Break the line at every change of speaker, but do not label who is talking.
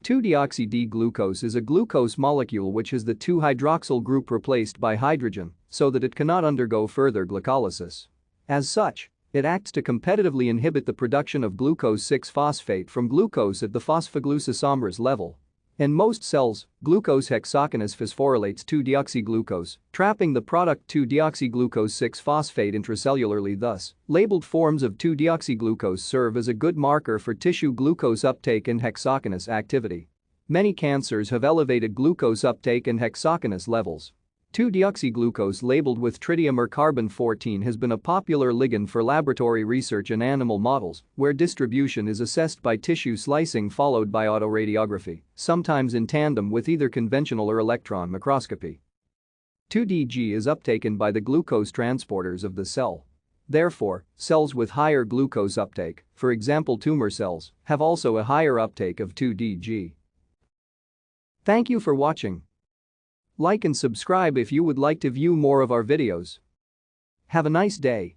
2-deoxy-D-glucose is a glucose molecule which has the 2-hydroxyl group replaced by hydrogen so that it cannot undergo further glycolysis. As such, it acts to competitively inhibit the production of glucose 6-phosphate from glucose at the phosphoglucoisomerase level. In most cells, glucose hexokinase phosphorylates 2-deoxyglucose, trapping the product 2-deoxyglucose 6-phosphate intracellularly. Thus, labeled forms of 2-deoxyglucose serve as a good marker for tissue glucose uptake and hexokinase activity. Many cancers have elevated glucose uptake and hexokinase levels. 2-deoxyglucose labeled with tritium or carbon-14 has been a popular ligand for laboratory research in animal models, where distribution is assessed by tissue slicing followed by autoradiography, sometimes in tandem with either conventional or electron microscopy. 2-DG is uptaken by the glucose transporters of the cell. Therefore, cells with higher glucose uptake, for example tumor cells, have also a higher uptake of 2-DG. Thank you for watching. Like and subscribe if you would like to view more of our videos. Have a nice day.